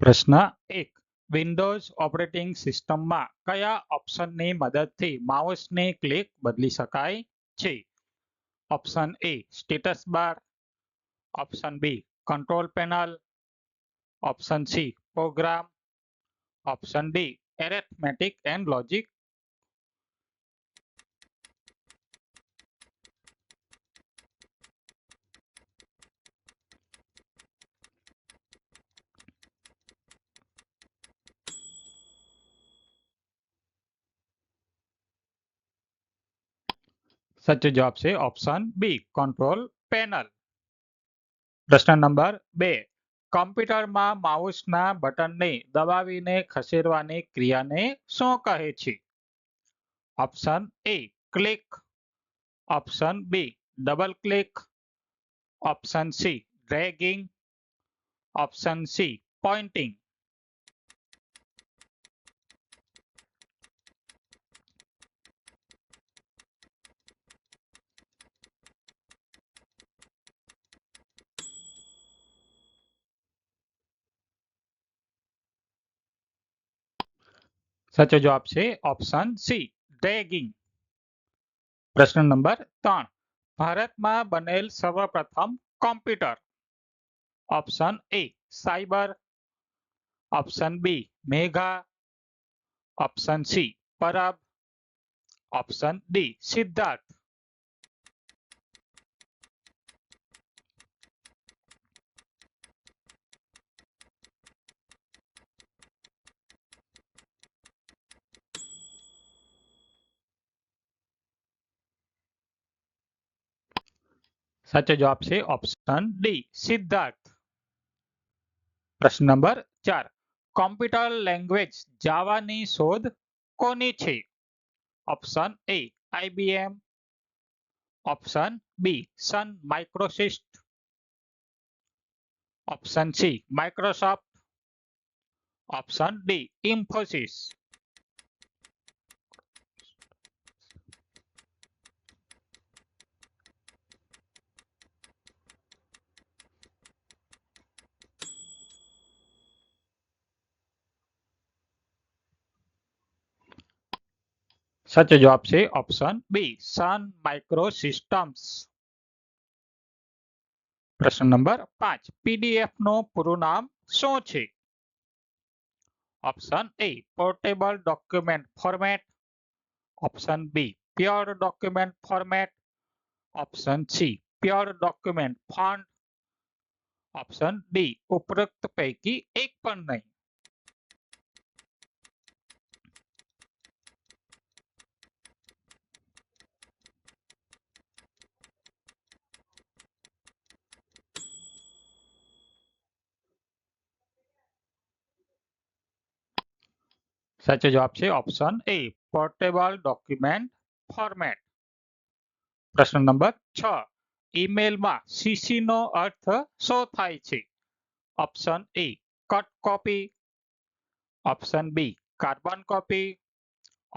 પ્રશ્ન 1. Windows operating સિસ્ટમમાં કયા ઓપ્શનની મદદથી માઉસની ક્લિક બદલી શકાય છે? Option A status bar, option B control panel, option C program, option D arithmetic and logic. સાચો જવાબ છે ઓપ્શન બી કંટ્રોલ પેનલ. પ્રશ્ન નંબર 2. કમ્પ્યુટરમાં માઉસના બટનને દબાવીને ખસેડવાની ક્રિયાને શું કહે છે? Option A click, option B double click, option C dragging, option C pointing. સાચો જવાબ છે ઓપ્શન સી ડ્રેગિંગ. પ્રશ્ન નંબર 3. ભારતમાં બનેલ સર્વપ્રથમ computer. Option A cyber, option B Megha, option C Param, option D Siddharth. સાચો જવાબ છે ઓપ્શન ડી સિદ્ધાર્થ. પ્રશ્ન નંબર 4. કોમ્પ્યુટર લેંગ્વેજ જાવાની શોધ કોની છે? Option A IBM, option B Sun Microsystems, option C Microsoft, option D Infosys. સાચો જવાબ છે ઓપ્શન બી સન માઇક્રોસિસ્ટમ્સ. પ્રશ્ન નંબર 5. પીડીએફ નું પૂરું નામ શું છે? Option A portable document format, option B pure document format, option C pure document font, option D ઉપરોક્ત પૈકી એક પણ નહીં. સાચો જવાબ છે option A portable document format. પ્રશ્ન નંબર 6. ઈમેલમાં સીસી નો અર્થ શું થાય છે? Option A cut copy, option B carbon copy,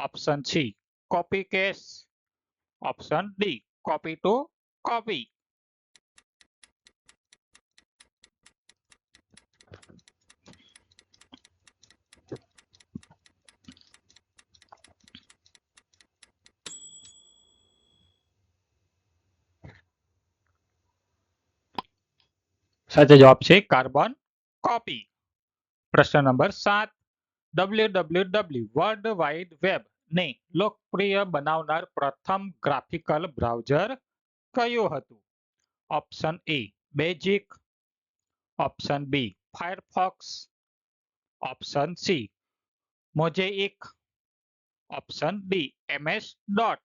option C copy case, option D copy to copy. સાચો જવાબ છે કાર્બન કોપી. પ્રશ્ન number 7. www world wide web ને લોકપ્રિય બનાવનાર પ્રથમ ગ્રાફિકલ બ્રાઉઝર કયું હતું? Option A basic, option B Firefox, option C Mosaic, option D MS dot.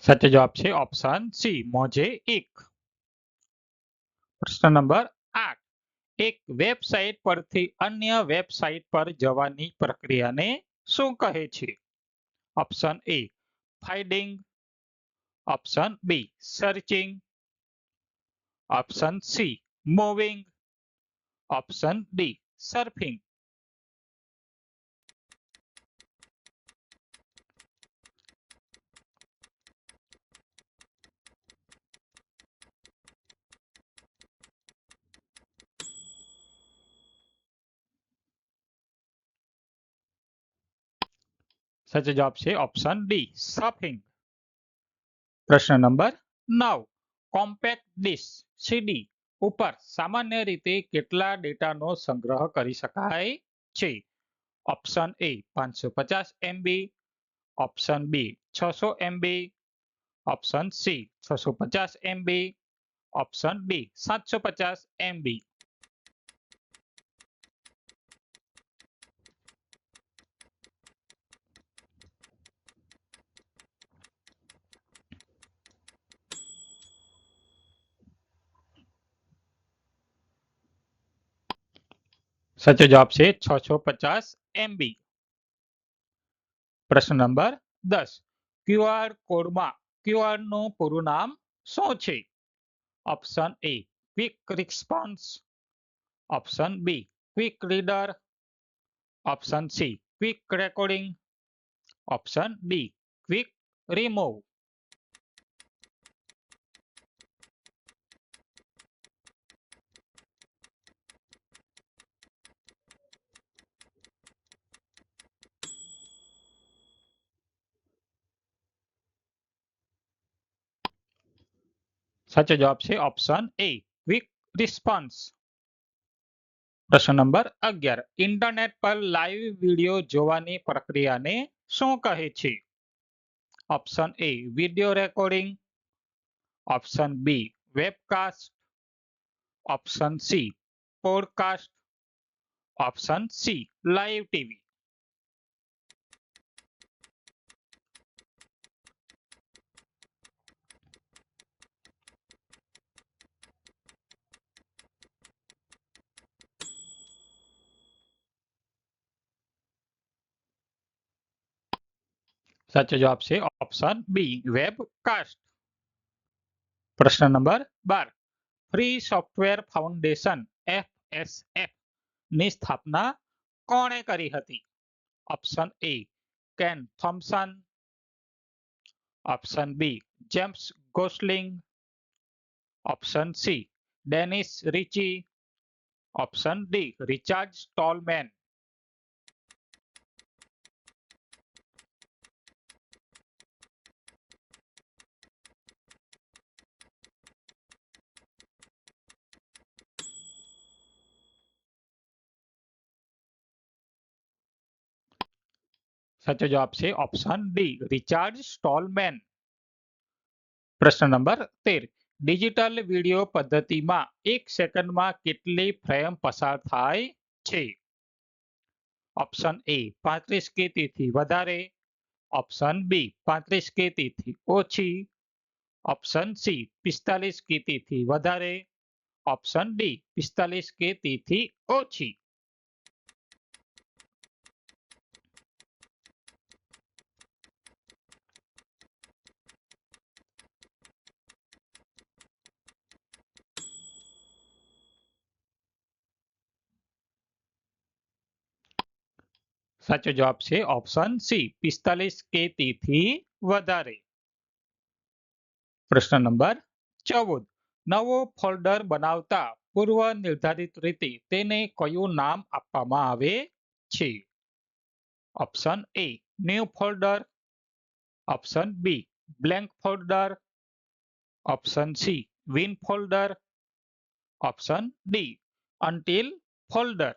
સાચો જવાબ છે ઓપ્શન સી મોઝેઇક. પ્રશ્ન નંબર 8. એક વેબસાઇટ પરથી અન્ય વેબસાઇટ પર જવાની પ્રક્રિયાને શું કહે છે? Option A finding, option B searching, option C moving, option D surfing. સાચો જવાબ છે ઓપ્શન ડી સર્ફિંગ. પ્રશ્ન નંબર 9. કોમ્પેક્ટ ડિસ્ક સીડી ઉપર સામાન્ય રીતે કેટલા ડેટાનો સંગ્રહ કરી શકાય છે? Option A 550 MB, option B 600 MB, option C 650 MB, option D 750 MB. સાચો જવાબ છે 650 MB. પ્રશ્ન નંબર 10. ક્યુઆર કોડમાં ક્યુઆર નું પૂરું નામ શું છે? Option A quick response, option B quick reader, option C quick recording, option D quick remove. સાચો જવાબ છે ઓપ્શન એ ક્વિક રિસ્પોન્સ. પ્રશ્ન નંબર 11. ઇન્ટરનેટ પર લાઈવ વિડિયો જોવાની પ્રક્રિયાને શું કહે છે? Option A video recording, option B webcast, option C podcast, option C live TV. સાચો જવાબ છે ઓપ્શન બી વેબકાસ્ટ. પ્રશ્ન number 12. Free software foundation FSF ની સ્થાપના કોણે કરી હતી? Option A Ken Thompson, option B James Gosling, option C Dennis Ritchie, option D Richard Stallman. સાચો જવાબ છે ઓપ્શન ડી રિચાર્ડ સ્ટોલમેન. પ્રશ્ન નંબર 13. ડિજિટલ વિડિયો પદ્ધતિમાં 1 સેકન્ડમાં કેટલી ફ્રેમ પસાર થાય છે? ઓપ્શન એ 35 કે તેથી વધારે, ઓપ્શન બી 35 કે તેથી ઓછી, ઓપ્શન સી 45 કે તેથી વધારે, ઓપ્શન ડી 45 કે તેથી ઓછી. સાચો જવાબ છે ઓપ્શન સી 45 કે તેથી વધારે. પ્રશ્ન નંબર 14. નવો ફોલ્ડર બનાવતા પૂર્વ નિર્ધારિત રીતે તેને કયું નામ આપવામાં આવે છે? Option A new folder, option B blank folder, option C win folder, option D until folder.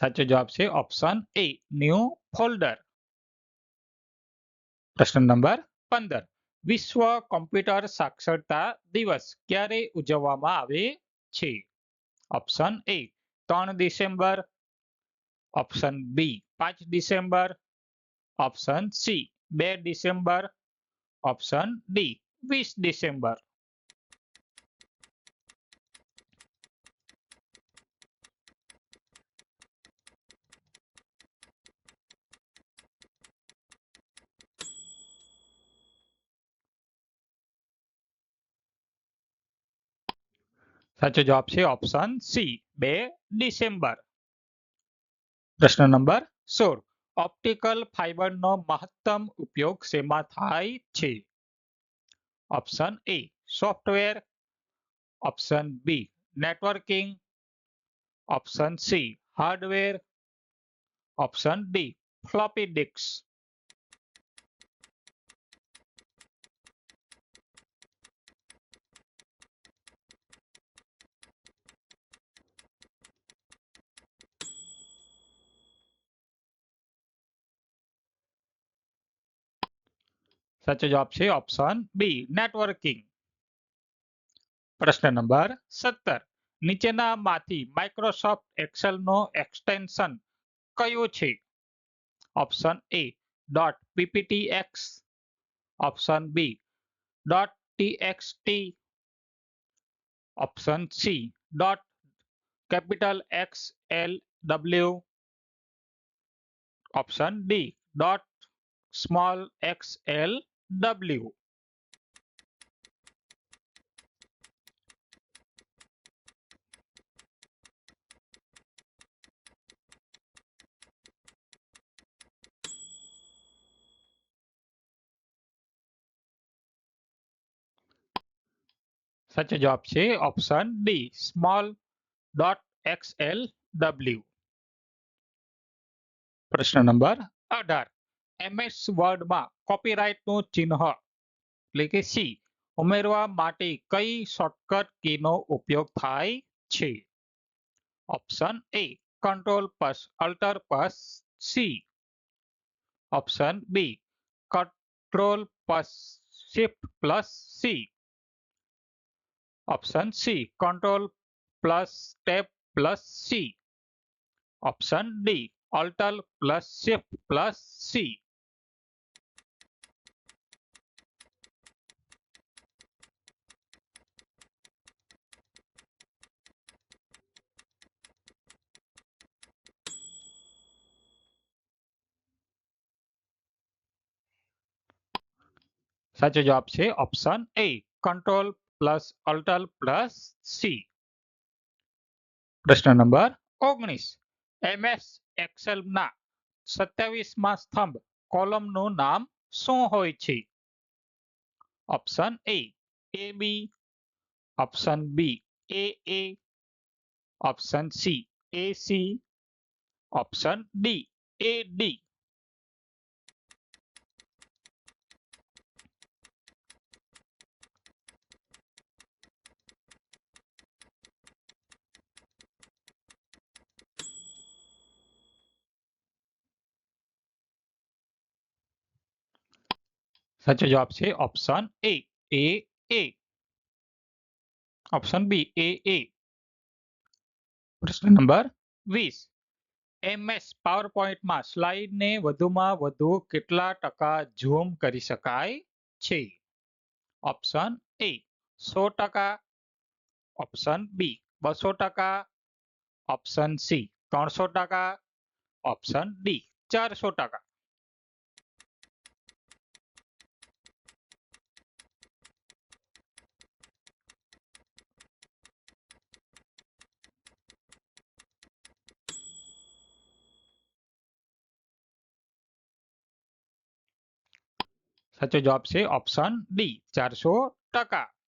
સાચો જવાબ છે ઓપ્શન એ ન્યૂ ફોલ્ડર. પ્રશ્ન નંબર 15. વિશ્વ કોમ્પ્યુટર સાક્ષરતા દિવસ ક્યારે ઉજવવામાં આવે છે? Option A 3 December, option B 5 December, option C 2 December, option D 20 December. સાચો જવાબ છે ઓપ્શન સી 2 ડિસેમ્બર. પ્રશ્ન નંબર 16. ઓપ્ટિકલ ફાઇબરનો મહત્તમ ઉપયોગ શેમાં થાય છે? Option A software, option B networking, option C hardware, option D floppy disk. સાચો જવાબ છે ઓપ્શન બી નેટવર્કિંગ. પ્રશ્ન નંબર 17. નીચેનામાંથી માઇક્રોસોફ્ટ એક્સેલનો એક્સટેન્શન કયું છે? Option A dot PPTX, option B dot TXT, option C dot capital XLW, option D dot small XLW. સાચો જવાબ છે option D small dot XLW. પ્રશ્ન નંબર 18. MS વર્ડમાં કોપીરાઇટનું ચિહ્ન એટલે કે સી ઉમેરવા માટે કઈ શોર્ટકટ કીનો ઉપયોગ થાય છે? Option A control plus alter plus C, option B control plus shift plus C, option C control plus tab plus C, option D alter plus shift plus C. સાચો જવાબ છે option A control plus alter plus C. પ્રશ્ન number 19. MS એક્સેલના 27મા સ્તંભ કોલમનું નામ શું હોય છે? Option A AB, option B AA, option C AC, option D AD. સાચો જવાબ છે ઓપ્શન એ AA, ઓપ્શન બી AA. પ્રશ્ન નંબર 20. MS પાવરપોઈન્ટમાં સ્લાઇડને વધુમાં વધુ કેટલા ટકા ઝૂમ કરી શકાય છે? Option A 100%, option B 200%, option C 300%, option D 400%. સાચો જવાબ છે ઓપ્શન ડી 400%.